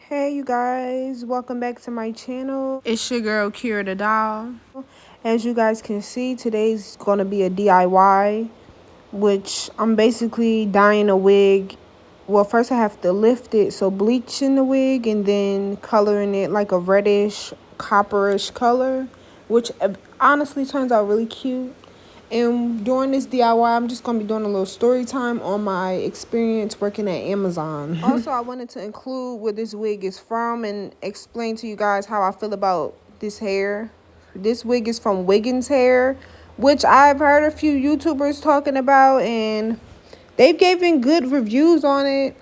Hey you guys, welcome back to my channel. It's your girl Kira the Doll. As you guys can see, today's gonna be a DIY, which I'm basically dyeing a wig. Well, first I have to lift it, so bleaching the wig and then coloring it like a reddish, copperish color, which honestly turns out really cute. And during this DIY, I'm just going to be doing a little story time on my experience working at Amazon. Also, I wanted to include where this wig is from and explain to you guys how I feel about this hair. This wig is from Wiggins hair, which I've heard a few YouTubers talking about, and they've given good reviews on it.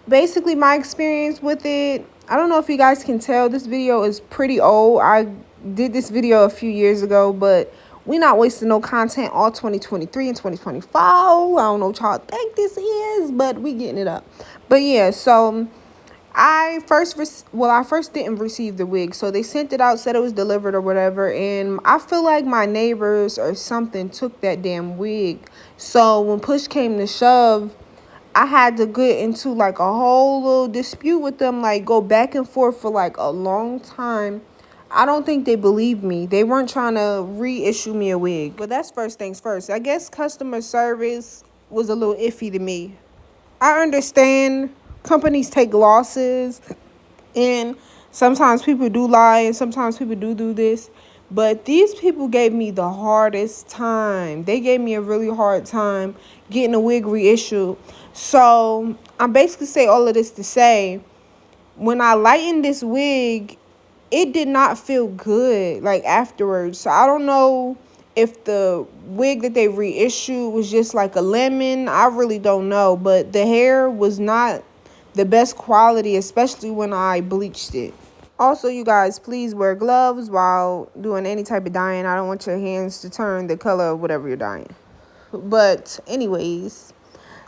Basically, my experience with it, I don't know if you guys can tell, this video is pretty old. I did this video a few years ago, but we not wasting no content all 2023 and 2024. I don't know what y'all think this is, but we getting it up. But yeah, so I first didn't receive the wig, so they sent it out, said it was delivered or whatever, and I feel like my neighbors or something took that damn wig. So when push came to shove, I had to get into like a whole little dispute with them, like go back and forth for like a long time. I don't think they believed me. They weren't trying to reissue me a wig. But that's first things first. I guess customer service was a little iffy to me. I understand companies take losses and sometimes people do lie and sometimes people do this. But these people gave me the hardest time. They gave me a really hard time getting a wig reissued. So I'm basically saying all of this to say, when I lightened this wig, it did not feel good like afterwards. So I don't know if the wig that they reissued was just like a lemon. I really don't know. But the hair was not the best quality, especially when I bleached it. Also, you guys, please wear gloves while doing any type of dyeing. I don't want your hands to turn the color of whatever you're dyeing. But anyways,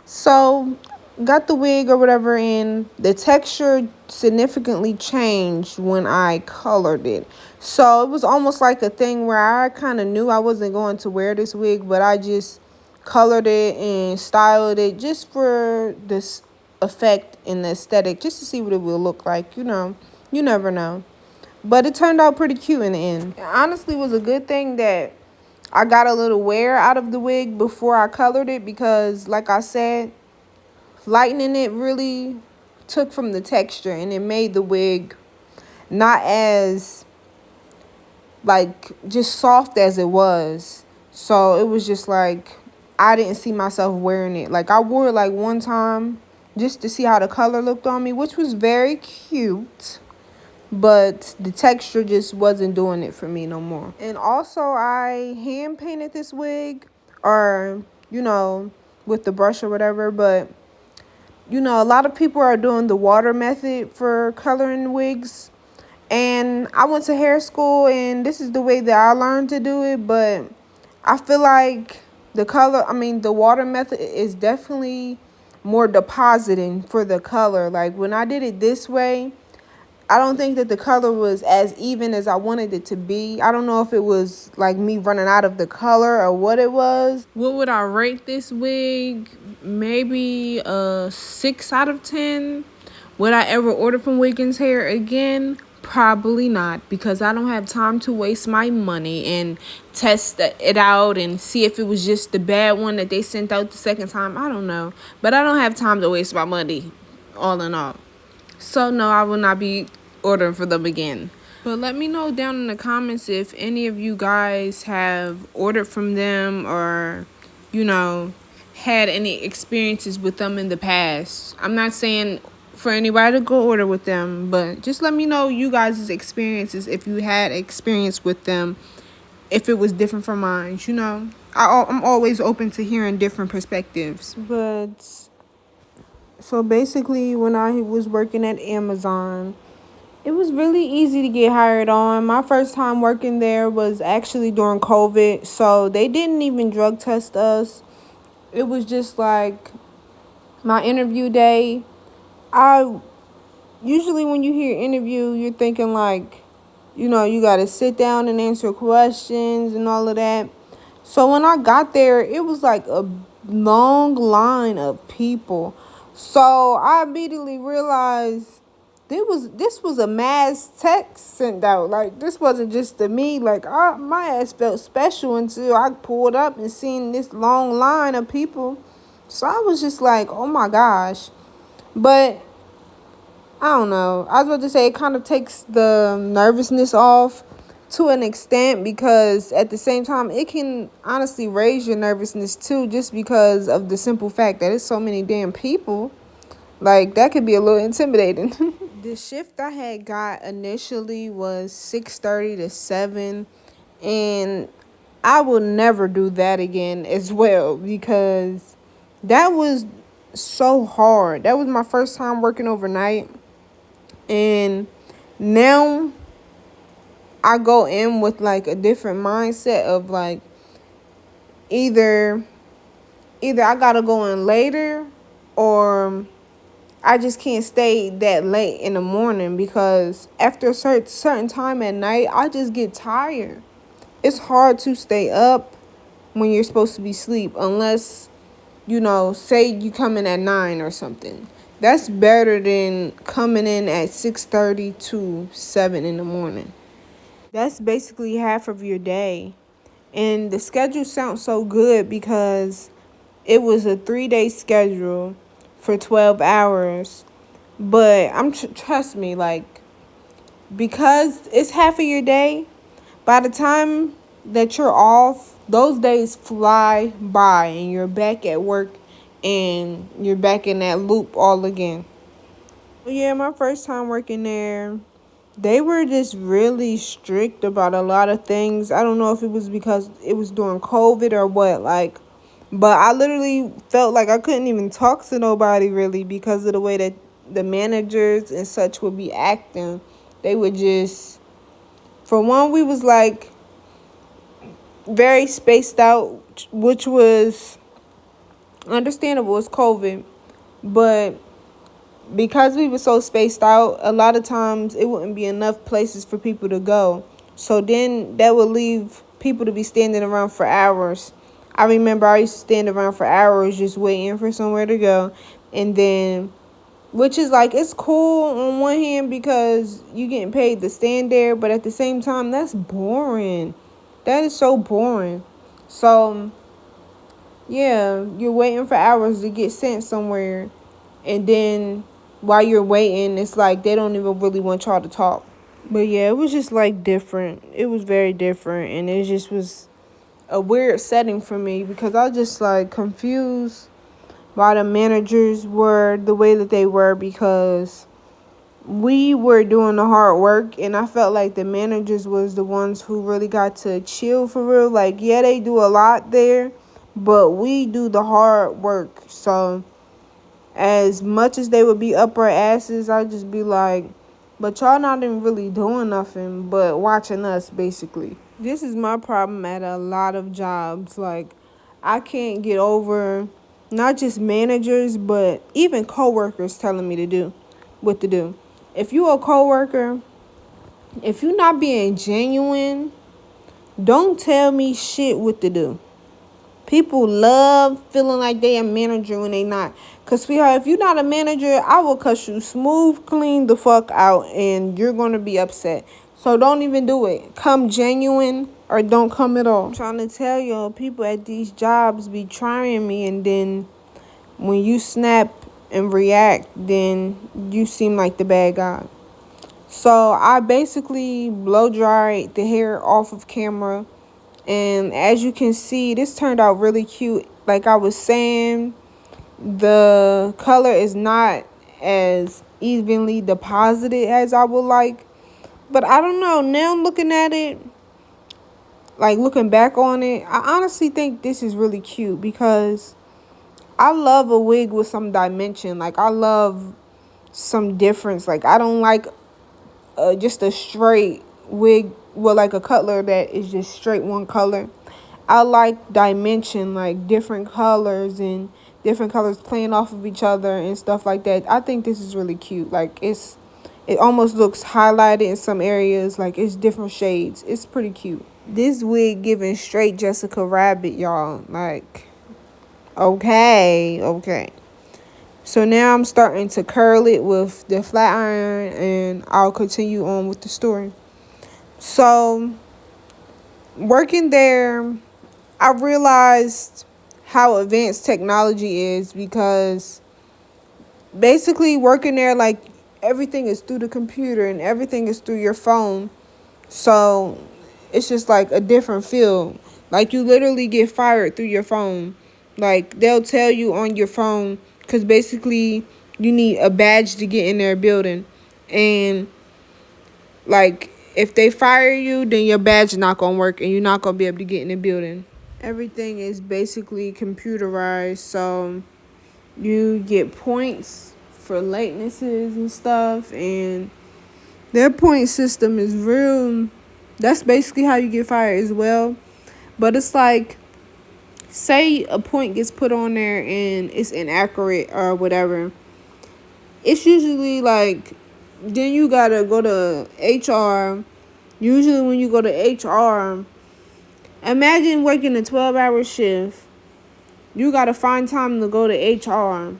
so got the wig or whatever, and the texture significantly changed when I colored it. So it was almost like a thing where I kind of knew I wasn't going to wear this wig, but I just colored it and styled it just for this effect and the aesthetic, just to see what it will look like. You never know. But it turned out pretty cute in the end. It honestly was a good thing that I got a little wear out of the wig before I colored it, because like I said, lightening it really took from the texture and it made the wig not as like just soft as it was. So it was just like I didn't see myself wearing it. Like I wore it like one time just to see how the color looked on me, which was very cute. But the texture just wasn't doing it for me no more. And also, I hand painted this wig, or with the brush or whatever. But a lot of people are doing the water method for coloring wigs, and I went to hair school and this is the way that I learned to do it. But I feel like the water method is definitely more depositing for the color. Like when I did it this way, I don't think that the color was as even as I wanted it to be. I don't know if it was like me running out of the color or what it was. What would I rate this wig? Maybe a 6 out of 10. Would I ever order from Wiggins hair again? Probably not, because I don't have time to waste my money and test it out and see if it was just the bad one that they sent out the second time. I don't know. But I don't have time to waste my money, all in all. So no, I will not be ordering for them again. But let me know down in the comments if any of you guys have ordered from them or, had any experiences with them in the past. I'm not saying for anybody to go order with them, but just let me know you guys' experiences, if you had experience with them, if it was different from mine. I'm always open to hearing different perspectives. But so basically, when I was working at Amazon, it was really easy to get hired on. My first time working there was actually during COVID, so they didn't even drug test us. It was just like my interview day. Usually when you hear interview, you're thinking like, you got to sit down and answer questions and all of that. So when I got there, it was like a long line of people. So I immediately realized this was a mass text sent out. Like, this wasn't just to me. Like, my ass felt special until I pulled up and seen this long line of people. So I was just like, oh my gosh. But I don't know. I was about to say it kind of takes the nervousness off to an extent, because at the same time it can honestly raise your nervousness too, just because of the simple fact that it's so many damn people. Like, that could be a little intimidating. The shift I had got initially was 6:30 to 7, and I will never do that again as well, because that was so hard. That was my first time working overnight, and now I go in with like a different mindset of like, either I gotta go in later, or I just can't stay that late in the morning, because after a certain time at night, I just get tired. It's hard to stay up when you're supposed to be asleep, unless, say you come in at 9 or something. That's better than coming in at 6:30 to 7 in the morning. That's basically half of your day. And the schedule sounds so good because it was a 3-day schedule for 12 hours. But trust me, like, because it's half of your day, by the time that you're off, those days fly by and you're back at work and you're back in that loop all again. Yeah, my first time working there, they were just really strict about a lot of things. I don't know if it was because it was during COVID or what, like, but I literally felt like I couldn't even talk to nobody really, because of the way that the managers and such would be acting. They would just, for one, we was like very spaced out, which was understandable. It's COVID, but because we were so spaced out, a lot of times it wouldn't be enough places for people to go. So then that would leave people to be standing around for hours. I remember I used to stand around for hours just waiting for somewhere to go. And then, which is like, it's cool on one hand because you getting paid to stand there, but at the same time, that's boring. That is so boring. So, yeah, you're waiting for hours to get sent somewhere. And then while you're waiting, it's like they don't even really want y'all to talk. But yeah, it was just like different. It was very different. And it just was a weird setting for me, because I was just like confused why the managers were the way that they were, because we were doing the hard work, and I felt like the managers was the ones who really got to chill for real. Like, yeah, they do a lot there, but we do the hard work. So as much as they would be up our asses, I'd just be like, but y'all not even really doing nothing but watching us, basically. This is my problem at a lot of jobs. Like, I can't get over not just managers, but even coworkers telling me to do what to do. If you a coworker, if you not being genuine, don't tell me shit what to do. People love feeling like they a manager when they not. Because, sweetheart, if you're not a manager, I will cuss you smooth, clean the fuck out, and you're going to be upset. So don't even do it. Come genuine or don't come at all. I'm trying to tell y'all, people at these jobs be trying me, and then when you snap and react, then you seem like the bad guy. So I basically blow dried the hair off of camera. And as you can see, this turned out really cute. Like I was saying, the color is not as evenly deposited as I would like. But I don't know. Now looking at it, like looking back on it, I honestly think this is really cute, because I love a wig with some dimension. Like, I love some difference. Like, I don't like just a straight wig with like a color that is just straight one color. I like dimension, like different colors and different colors playing off of each other and stuff like that. I think this is really cute. Like, it almost looks highlighted in some areas. Like, it's different shades. It's pretty cute. This wig giving straight Jessica Rabbit, y'all. Like, okay. So now I'm starting to curl it with the flat iron, and I'll continue on with the story. So working there, I realized how advanced technology is, because basically working there, like, everything is through the computer and everything is through your phone. So it's just like a different feel. Like, you literally get fired through your phone. Like, they'll tell you on your phone, because basically you need a badge to get in their building. And like, if they fire you, then your badge is not gonna work and you're not gonna be able to get in the building. Everything is basically computerized, so you get points for latenesses and stuff, and their point system is real. That's basically how you get fired as well. But it's like, say a point gets put on there and it's inaccurate or whatever. It's usually like, then you gotta go to HR. Usually when you go to HR, imagine working a 12-hour shift. You gotta find time to go to HR.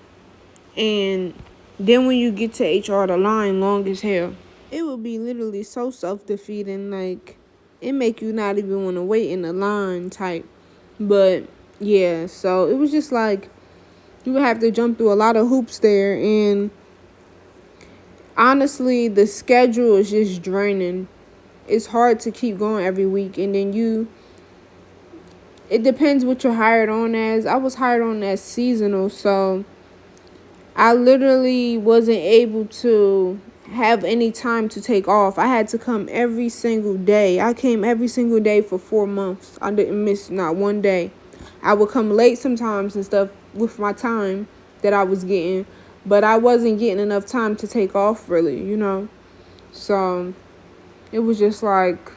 And then when you get to HR, the line long as hell. It would be literally so self-defeating. Like, it make you not even want to wait in the line type. But yeah, so it was just like, you would have to jump through a lot of hoops there. And honestly, the schedule is just draining. It's hard to keep going every week. And then it depends what you're hired on as. I was hired on as seasonal, so I literally wasn't able to have any time to take off. I had to come every single day. I came every single day for 4 months. I didn't miss not one day. I would come late sometimes and stuff with my time that I was getting, but I wasn't getting enough time to take off really. So it was just like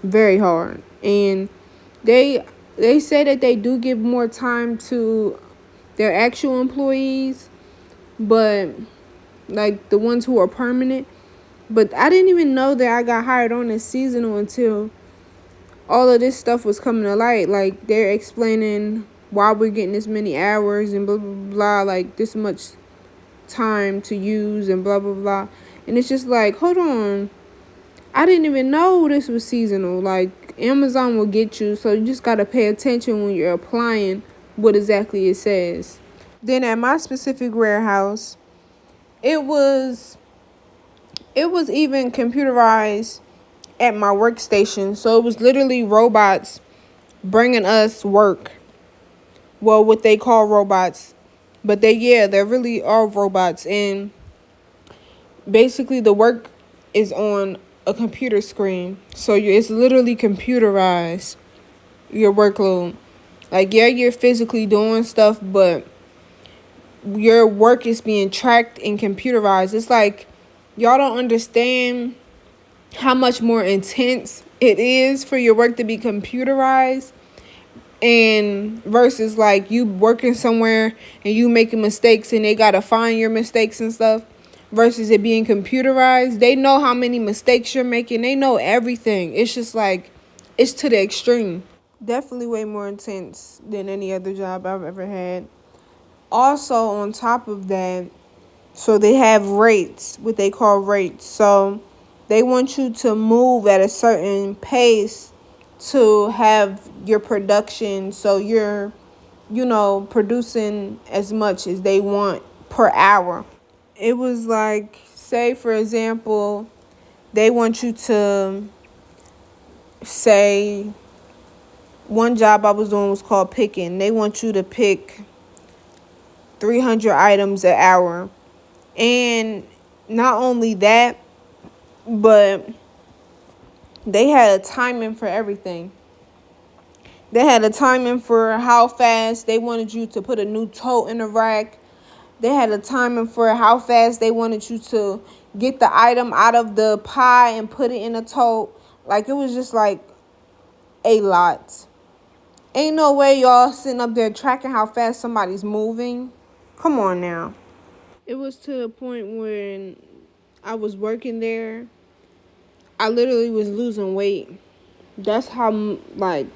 very hard. And they say that they do give more time to their actual employees, but like the ones who are permanent. But I didn't even know that I got hired on as seasonal until all of this stuff was coming to light. Like, they're explaining why we're getting this many hours and blah, blah, blah, like this much time to use and blah, blah, blah. And it's just like, hold on. I didn't even know this was seasonal. Like, Amazon will get you, so you just got to pay attention when you're applying what exactly it says. Then at my specific warehouse, it was even computerized at my workstation. So it was literally robots bringing us work. Well, what they call robots. But they really are robots. And basically the work is on a computer screen. So it's literally computerized, your workload. Like, yeah, you're physically doing stuff, but your work is being tracked and computerized. It's like, y'all don't understand how much more intense it is for your work to be computerized, and versus like you working somewhere and you making mistakes and they gotta find your mistakes and stuff, versus it being computerized. They know how many mistakes you're making. They know everything. It's just like, it's to the extreme. Definitely way more intense than any other job I've ever had. Also, on top of that, so they have rates, what they call rates. So they want you to move at a certain pace to have your production. So you're, producing as much as they want per hour. It was like, say, for example, they want you to, say, one job I was doing was called picking. They want you to pick 300 items an hour. And not only that, but they had a timing for everything. They had a timing for how fast they wanted you to put a new tote in the rack. They had a timing for how fast they wanted you to get the item out of the pie and put it in a tote. Like, it was just like a lot. Ain't no way y'all sitting up there tracking how fast somebody's moving. Come on now. It was to the point when I was working there, I literally was losing weight. That's how, like,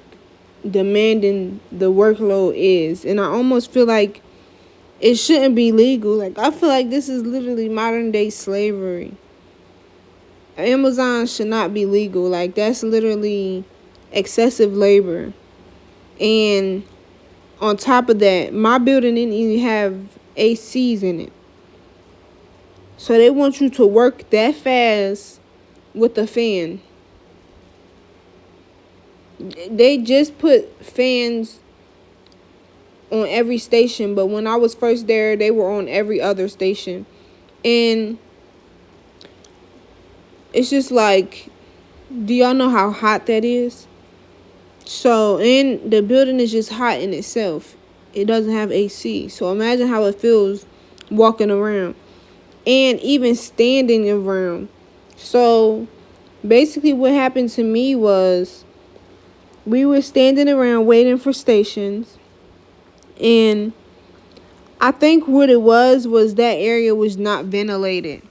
demanding the workload is. And I almost feel like it shouldn't be legal. Like, I feel like this is literally modern day slavery. Amazon should not be legal. Like, that's literally excessive labor. And on top of that, my building didn't even have ACs in it. So they want you to work that fast with a fan. They just put fans on every station, but when I was first there, they were on every other station. And it's just like, do y'all know how hot that is? So, and the building is just hot in itself. It doesn't have AC. So imagine how it feels walking around and even standing around. So basically what happened to me was we were standing around waiting for stations. And I think what it was that area was not ventilated.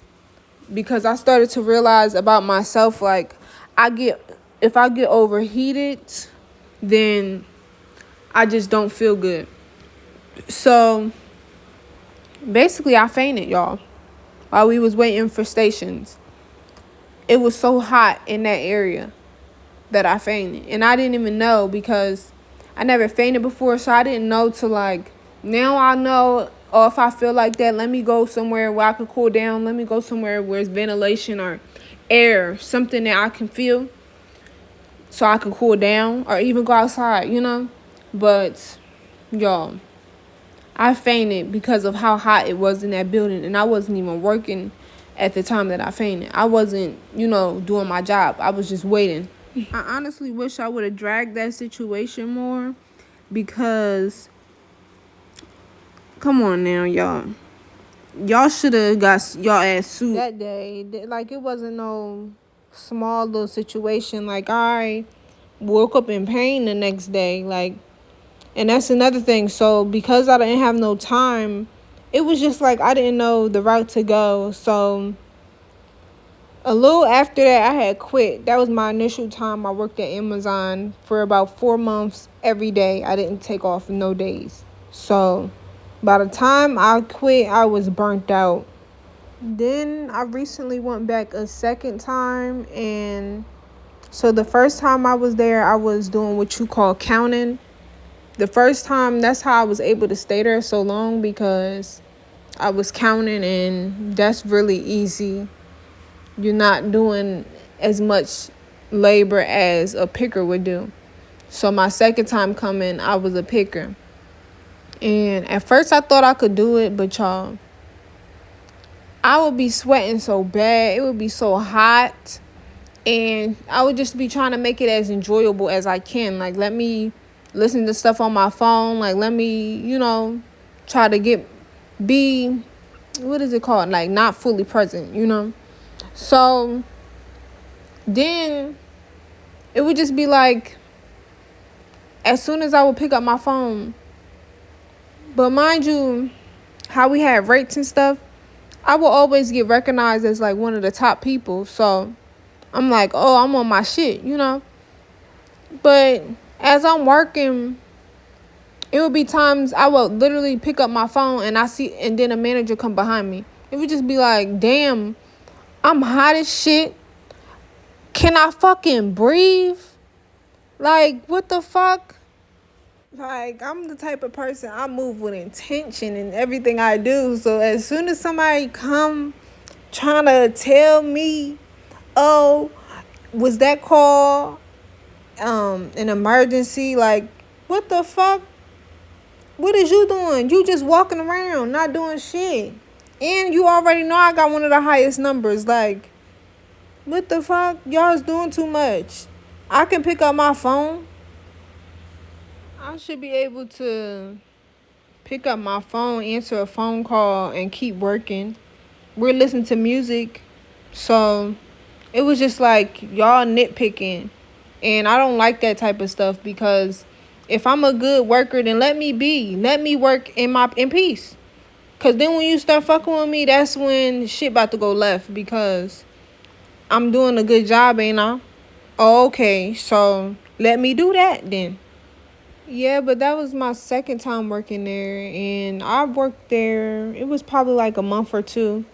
Because I started to realize about myself, like, if I get overheated, then I just don't feel good. So basically I fainted, y'all, while we was waiting for stations. It was so hot in that area that I fainted. And I didn't even know, because I never fainted before, so I didn't know to, like, now I know, or if I feel like that, let me go somewhere where I can cool down. Let me go somewhere where it's ventilation or air, something that I can feel so I can cool down, or even go outside, you know. But, y'all, I fainted because of how hot it was in that building, and I wasn't even working at the time that I fainted. I wasn't, doing my job. I was just waiting. I honestly wish I would have dragged that situation more, because, come on now, y'all. Y'all should have got y'all ass sued that day. Like, it wasn't no small little situation. Like, I woke up in pain the next day. Like, and that's another thing. So because I didn't have no time, it was just like I didn't know the route to go. So a little after that, I had quit. That was my initial time. I worked at Amazon for about 4 months every day. I didn't take off no days. So by the time I quit, I was burnt out. Then I recently went back a second time. And so the first time I was there, I was doing what you call counting. The first time, that's how I was able to stay there so long, because I was counting, and that's really easy. You're not doing as much labor as a picker would do. So my second time coming, I was a picker. And at first I thought I could do it, but y'all, I would be sweating so bad. It would be so hot. And I would just be trying to make it as enjoyable as I can. Like, let me listen to stuff on my phone. Like, let me, try to be, what is it called? Like, not fully present, So then it would just be like, as soon as I would pick up my phone, but mind you, how we had rates and stuff, I will always get recognized as like one of the top people. So I'm like, oh, I'm on my shit, But as I'm working, it would be times I would literally pick up my phone and then a manager come behind me. It would just be like, damn, I'm hot as shit. Can I fucking breathe? Like, what the fuck? Like, I'm the type of person, I move with intention in everything I do. So as soon as somebody come trying to tell me, oh, was that call an emergency? Like, what the fuck? What is you doing? You just walking around, not doing shit. And you already know I got one of the highest numbers. Like, what the fuck? Y'all's doing too much. I can pick up my phone. I should be able to pick up my phone, answer a phone call, and keep working. We're listening to music. So it was just like y'all nitpicking. And I don't like that type of stuff, because if I'm a good worker, then let me be. Let me work in peace. Because then when you start fucking with me, that's when shit about to go left, because I'm doing a good job, ain't I? Oh, okay, so let me do that then. Yeah, but that was my second time working there, and I worked there, it was probably like a month or two.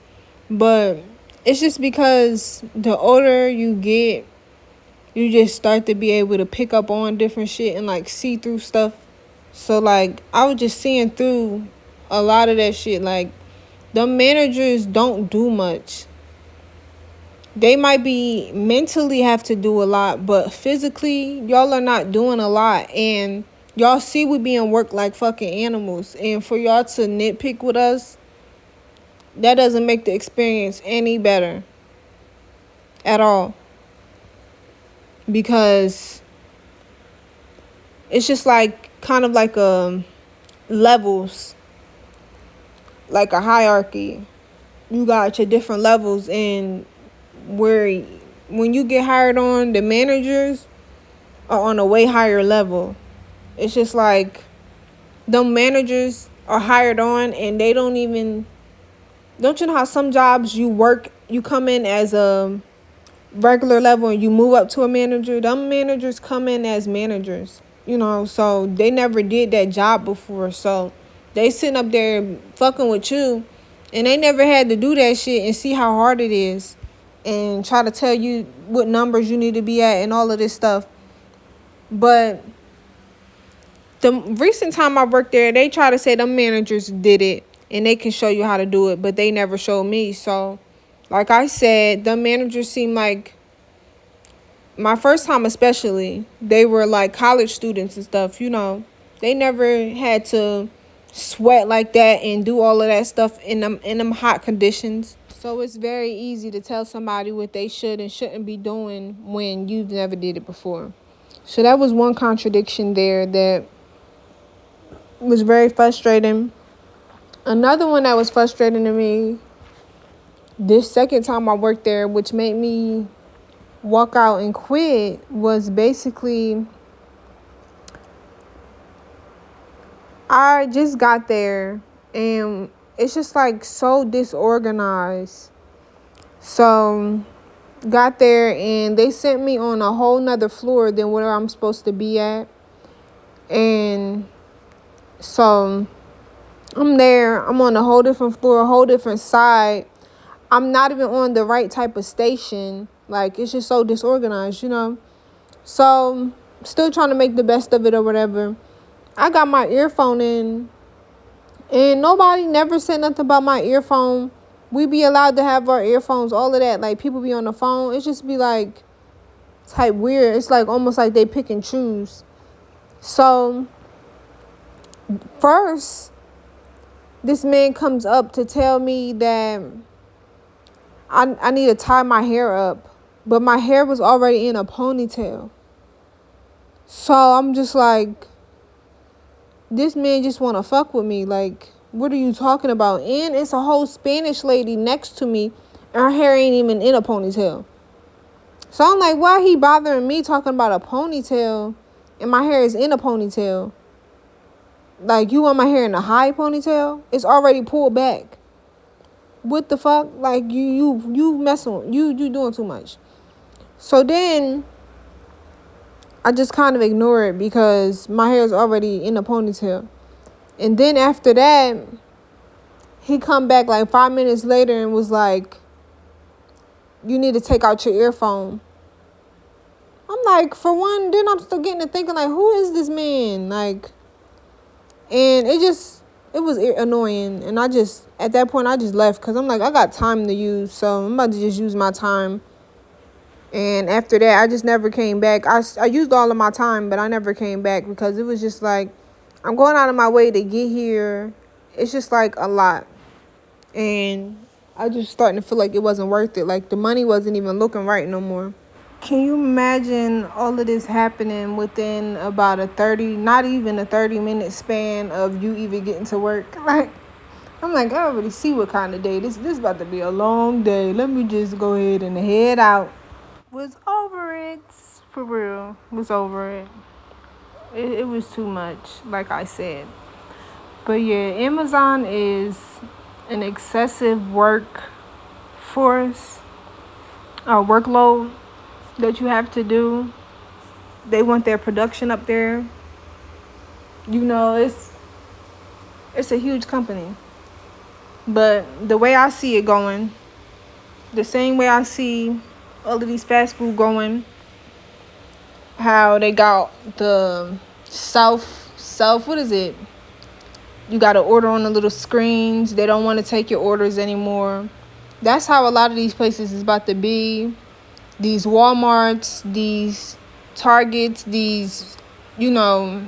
But it's just because the older you get, you just start to be able to pick up on different shit and like see through stuff. So like I was just seeing through a lot of that shit. Like the managers don't do much. They might be mentally have to do a lot, but physically y'all are not doing a lot, and y'all see we being worked like fucking animals, and for y'all to nitpick with us, that doesn't make the experience any better at all, because it's just like kind of like levels, like a hierarchy. You got your different levels, and where when you get hired on, the managers are on a way higher level. It's just like them managers are hired on, and they don't even, don't you know how some jobs you come in as a regular level and you move up to a manager? Them managers come in as managers, so they never did that job before, so they sitting up there fucking with you, and they never had to do that shit and see how hard it is and try to tell you what numbers you need to be at and all of this stuff. But the recent time I worked there, they try to say them managers did it and they can show you how to do it, but they never showed me. So like I said, the managers seem like, my first time especially, they were like college students and stuff. They never had to sweat like that and do all of that stuff in them hot conditions. So it's very easy to tell somebody what they should and shouldn't be doing when you've never did it before. So that was one contradiction there that was very frustrating. Another one that was frustrating to me this second time I worked there, which made me walk out and quit, was basically I just got there and it's just like so disorganized. So got there and they sent me on a whole nother floor than where I'm supposed to be at. And so I'm there, I'm on a whole different floor, a whole different side. I'm not even on the right type of station. Like, it's just so disorganized, So still trying to make the best of it or whatever. I got my earphone in and nobody never said nothing about my earphone. We be allowed to have our earphones, all of that. Like, people be on the phone. It just be like type weird. It's like almost like they pick and choose. So first, this man comes up to tell me that I need to tie my hair up, but my hair was already in a ponytail. So I'm just like, this man just want to fuck with me. Like, what are you talking about? And it's a whole Spanish lady next to me, and her hair ain't even in a ponytail. So I'm like, why he bothering me talking about a ponytail, and my hair is in a ponytail? Like, you want my hair in a high ponytail? It's already pulled back. What the fuck? Like, you messing with, you doing too much. So then I just kind of ignore it because my hair is already in a ponytail. And then after that, he come back like 5 minutes later and was like, you need to take out your earphone. I'm like, for one, then I'm still getting to thinking, like, who is this man? Like, and it was annoying. And at that point, I just left because I'm like, I got time to use, so I'm about to just use my time. And after that, I just never came back. I used all of my time, but I never came back because it was just like, I'm going out of my way to get here. It's just like a lot. And I just starting to feel like it wasn't worth it. Like, the money wasn't even looking right no more. Can you imagine all of this happening within about not even a 30-minute span of you even getting to work? Like, I'm like, I already see what kind of day. This is about to be a long day. Let me just go ahead and head out. Was over it. For real. Was over it. It was too much, like I said. But yeah, Amazon is an excessive workload that you have to do. They want their production up there. You know, it's a huge company. But the way I see it going, the same way I see all of these fast food going, how they got the what is it? You got to order on the little screens. They don't want to take your orders anymore. That's how a lot of these places is about to be. These Walmarts, these Targets, these, you know,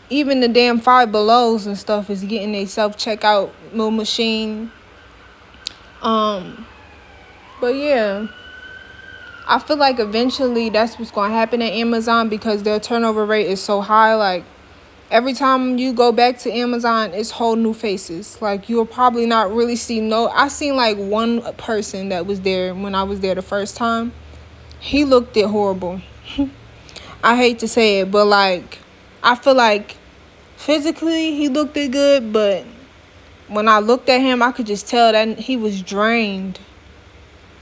even the damn Five Belows and stuff is getting a self-checkout little machine. But yeah, I feel like eventually that's what's going to happen at Amazon because their turnover rate is so high. Like, every time you go back to Amazon, it's whole new faces. Like, you'll probably not really see I seen like one person that was there when I was there the first time. He looked it horrible. I hate to say it, but like, I feel like physically he looked it good, but when I looked at him, I could just tell that he was drained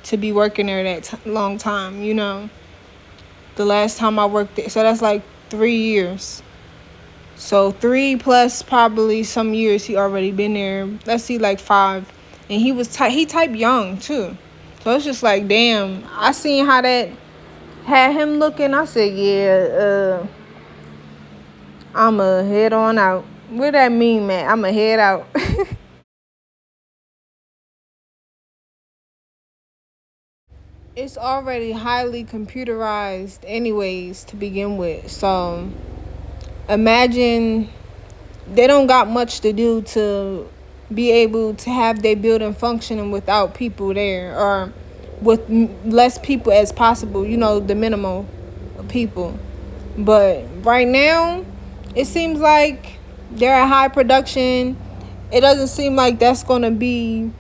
to be working there that long time, you know. The last time I worked there, so that's like 3 years. So 3 plus probably some years he already been there. Let's see, like 5. And he type young too. So it's just like, damn. I seen how that had him looking. I said, yeah, I'ma head on out. What that mean, man? I'ma head out. It's already highly computerized anyways to begin with. So imagine they don't got much to do to be able to have their building functioning without people there, or with less people as possible, you know, the minimal people. But right now, it seems like they're at high production. It doesn't seem like that's going to be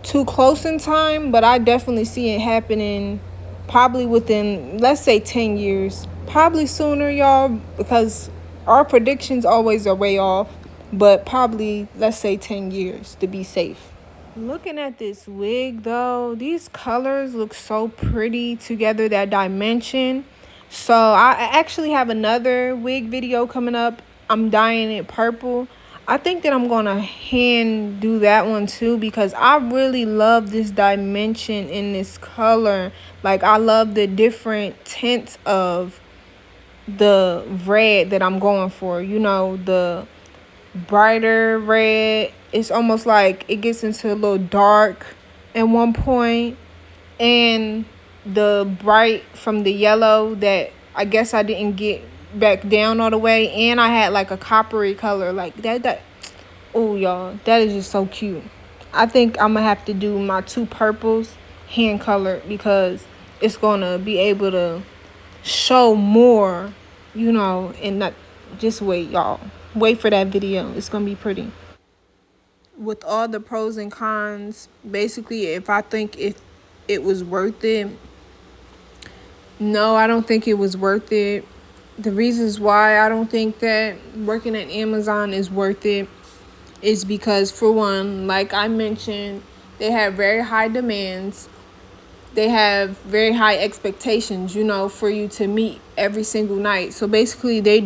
too close in time, but I definitely see it happening probably within, let's say, 10 years. Probably sooner, y'all, because our predictions always are way off, but probably, let's say, 10 years to be safe. Looking at this wig, though, these colors look so pretty together, that dimension. So I actually have another wig video coming up. I'm dyeing it purple. I think that I'm going to hand do that one too, because I really love this dimension in this color. Like, I love the different tints of the red that I'm going for. You know, the brighter red. It's almost like it gets into a little dark at one point. And the bright from the yellow that I guess I didn't get back down all the way, and I had like a coppery color like that. Oh, y'all, that is just so cute. I think I'm gonna have to do my 2 purples hand colored, because it's gonna be able to show more, you know. And not just wait, y'all, wait for that video. It's gonna be pretty. With all the pros and cons, basically, if I think if it was worth it, no, I don't think it was worth it. The reasons why I don't think that working at Amazon is worth it is because, for one, like I mentioned, they have very high demands. They have very high expectations, you know, for you to meet every single night. So basically, they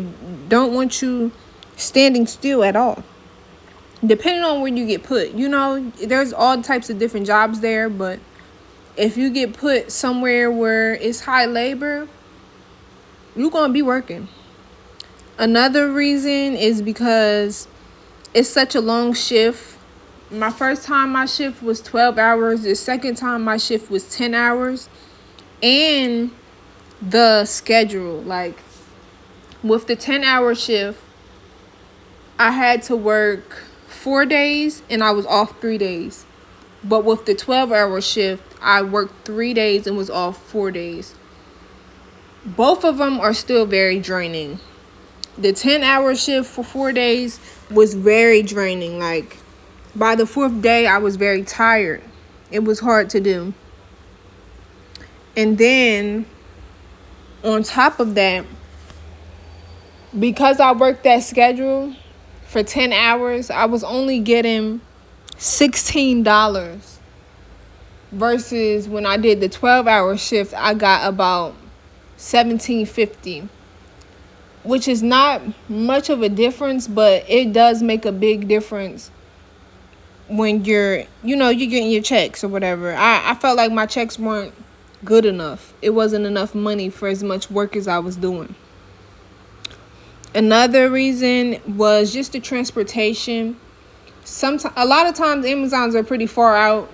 don't want you standing still at all. Depending on where you get put, you know, there's all types of different jobs there, but if you get put somewhere where it's high labor, you're going to be working. Another reason is because it's such a long shift. My first time my shift was 12 hours. The second time my shift was 10 hours. And the schedule, like with the 10-hour shift, I had to work 4 days and I was off 3 days. But with the 12-hour shift, I worked 3 days and was off 4 days. Both of them are still very draining. The 10-hour shift for 4 days was very draining. Like, by the 4th day, I was very tired. It was hard to do. And then, on top of that, because I worked that schedule for 10 hours, I was only getting $16. Versus when I did the 12-hour shift, I got about $17.50. which is not much of a difference, but it does make a big difference when you're getting your checks or whatever. I felt like my checks weren't good enough. It wasn't enough money for as much work as I was doing. Another reason was just the transportation. A lot of times Amazons are pretty far out,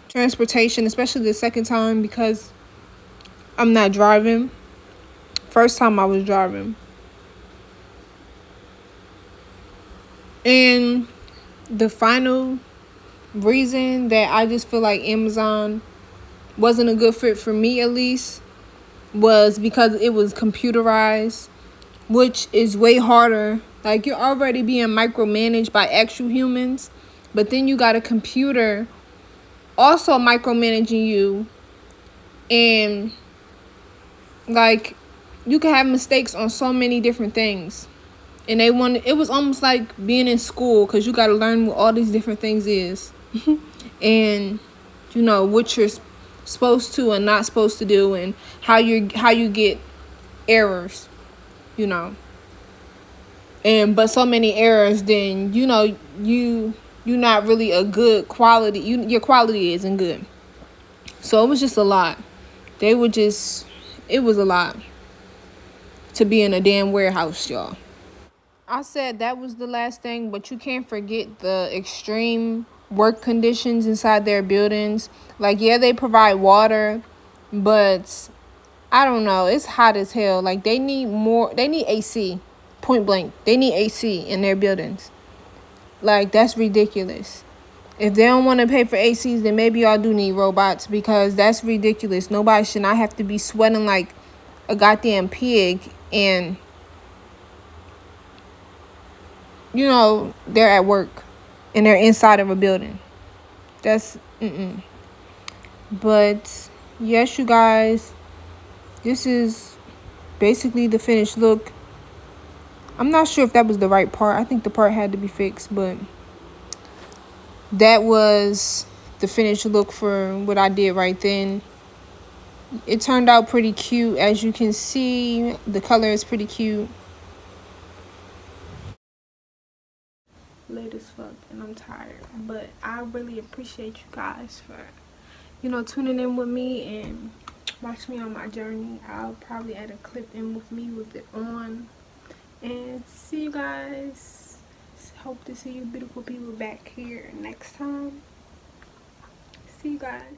transportation, especially the second time, because I'm not driving. First time I was driving. And the final reason that I just feel like Amazon wasn't a good fit for me, at least, was because it was computerized, which is way harder. Like, you're already being micromanaged by actual humans, but then you got a computer also micromanaging you, and like, you can have mistakes on so many different things. And it was almost like being in school, because you got to learn what all these different things is. And what you're supposed to and not supposed to do, and how you get errors, and but so many errors, then you're not really a good quality. Your quality isn't good. So it was just a lot. It was a lot to be in a damn warehouse, y'all. I said that was the last thing, but you can't forget the extreme work conditions inside their buildings. Like, yeah, they provide water, but I don't know, it's hot as hell. Like, they need AC, point blank. They need AC in their buildings. Like, that's ridiculous. If they don't want to pay for ACs, then maybe y'all do need robots, because that's ridiculous. Nobody should not have to be sweating like a goddamn pig, and they're at work and they're inside of a building. That's But yes, you guys, this is basically the finished look. I'm not sure if that was the right part. I think the part had to be fixed, but that was the finished look for what I did right then. It turned out pretty cute. As you can see, the color is pretty cute. Late as fuck, and I'm tired, but I really appreciate you guys for tuning in with me and watch me on my journey. I'll probably add a clip in with me with it on, and see you guys. Hope to see you beautiful people back here next time. See you guys.